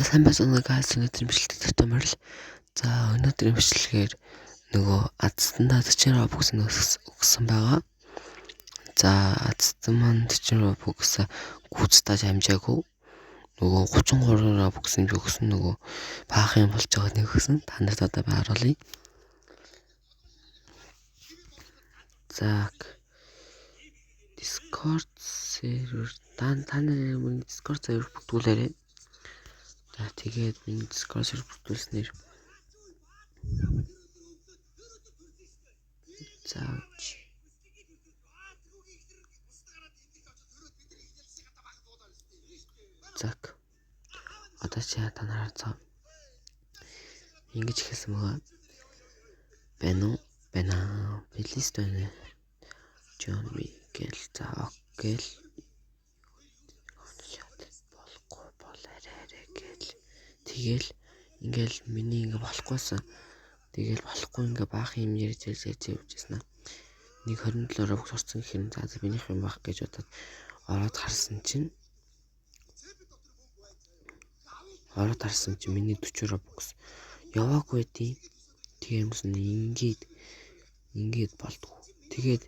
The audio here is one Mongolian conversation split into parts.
Сайн байна guys, өнөөдрийн бичлэг татамжрал. За өнөөдрийн бичлэгээр нөгөө азтандаа 40 Robux өгсөн байгаа. За азтан маань 40 Robux гүйцэтгэж амжаагүй. Нөгөө 33 Robux өгсөн нөгөө баах юм болж байгааг нэг өгсөн. Та нарт одоо бааруулъя. За Discord server та нарын миний Discord server бүтгүүлээрэй. За тэгээд миний Discord server бүтүүлснээр за зак одоо чи та нараа цаа ингэж хэлсэн байгаа. Бэна плейлист байна. John Miguel за окей болохгүй болоорой гэл тэгэл ингээл миний ингээ болохгүйсэн. Тэгэл болохгүй ингээ баах юм ярьж явжсэн. Нэг 27 Robux орсон гэхээр за минийх юм байх гэж бодоод ороод харсан чинь миний 40 Robux яваагүй дээ. Тэгээ юмсан ингээд болдгоо. Тэгээд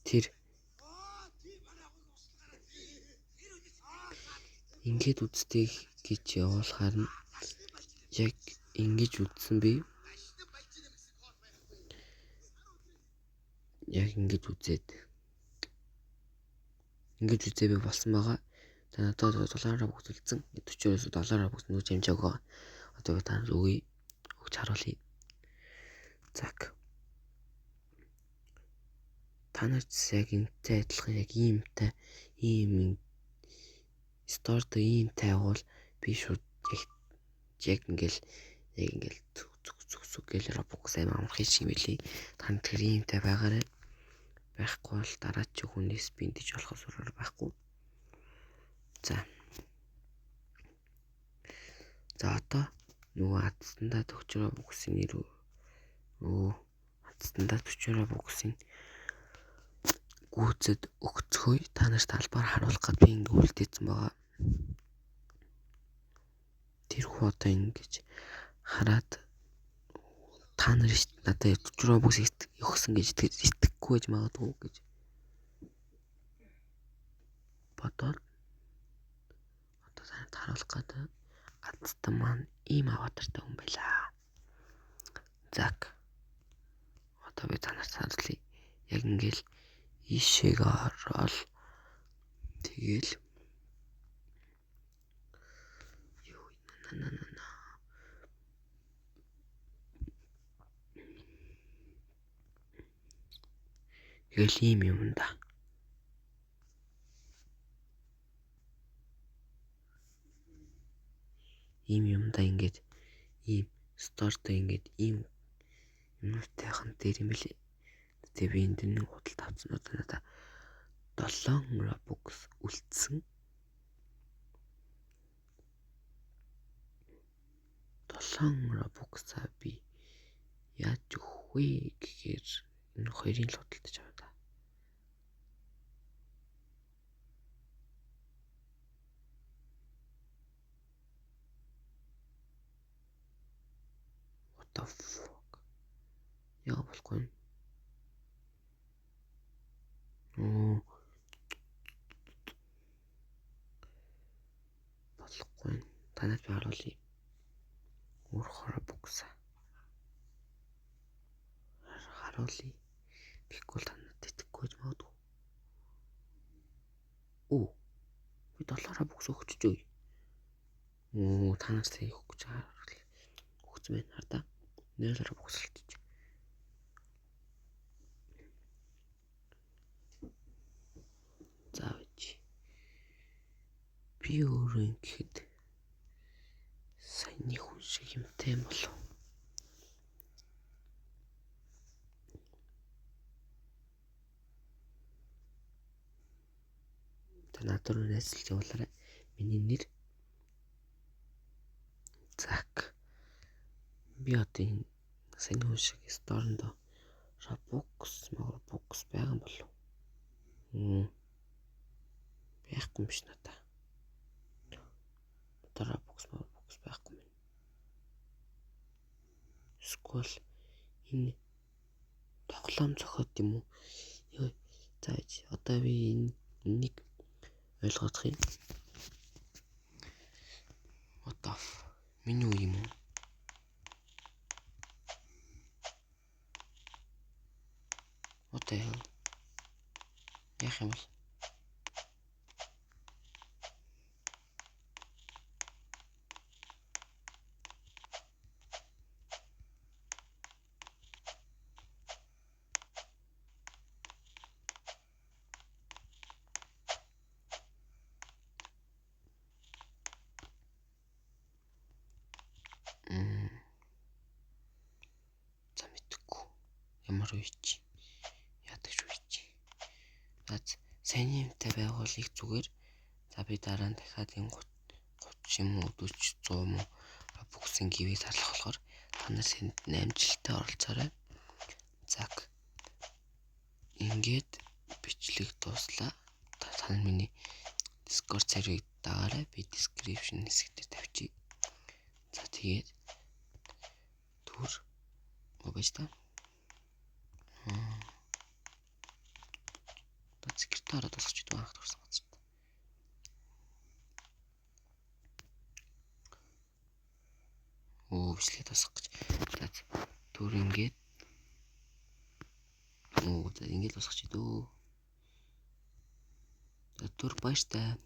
тэр ингээд үзтээ гэж явуулахаар нь яг ингэж үзсэн би. Яг ингэж үзээд би болсон байгаа. За надад $7 бүгдэлцэн 40-оос $7 бүгд хэмжээг байгаа. Одоо та нар өгч харуулъя. Зак. Та нар яг энэтэй адилхан яг ийм сторд иймтэй бол би шууд яг ингээл зүг гэл Robux амарх шиг мэлий. Та нар тэр иймтэй байгаарай. Байхгүй бол дараа чи хүнээс бинтэж болох сураар байхгүй. За одоо нөгөө азтандаа 40 Robux-ийн нэр азтандаа 40 Robux-ийн гүйцэд өгцгөө та нарт талбаар харуулах гэж би ингэ үлдээсэн байгаа. Тэр хуудаа ингэж хараад та нар надад 40 Robux өгсөн гэж итгэхгүй байж магадгүй гэж бодоод одоо танад харуулах гэдэг азтан маань ийм аватартай хүн байлаа. Зак. Одоо би танарт харуулъя. Яг ингээл ишээг орол тэгэл юу тэгэл ийм юм да. Ийм юм да ингээд ийм стортой ингээд ийм юмтайхан дээр юм бэлээ. Тэгээ би энд нэг худалд авсан одоо надаа 7 Robux үлдсэн. 7 Robux-аа би яаж өгөх вэ гэхээр энэ хоёрын л худалдаж аваа да. What the fuck? Яа болохгүй. Болохгүй. Танад би харуулъя. Өөр Robux харуулъя. Биггүй танад итгэхгүй ч магадгүй. Би $7 Robux өгчөж. Танаас их өгч харуулъя. Өгсөн байна хардаа. $1 Robux үлдчих. Заавч би өөрөө ингэхэд саяны хүн шиг юмтай юм болов. Надад нэсэлж явуулаарай. Миний нэр Зак. Би одоо энэ саяны хүн шиг сторнд Robux байгаа юм болов. Байхгүй юм биш надаа. Одоо Robux эсвэл энэ тоглоом зохиод юм уу? За одоо би энийг ойлгох юм. What the меню юм уу? What the hell? Яах юм бол? За мэдгүй. Ямар үеч? Яадаг үеч? За сайн юмтай байгуулыг зүгээр. За би дараа нь дахиад энэ 30 юм уу 40 100 юм уу Robux-ын гівийг тарлах болохоор та нар сэнд амжилттай оролцоорой. Заг. Ингээд бичлэг дуслаа. Та нар миний Discord серверийг дагаарай. Би description хэсэгтээ тавьчих. За тэгээд түр мобайл та. Секретараа тусгаж идэв анх төрсөн газар. Бичлэг тусах гэж. Түр ингээд ингээд тусгаж идэв. За түр баяртай.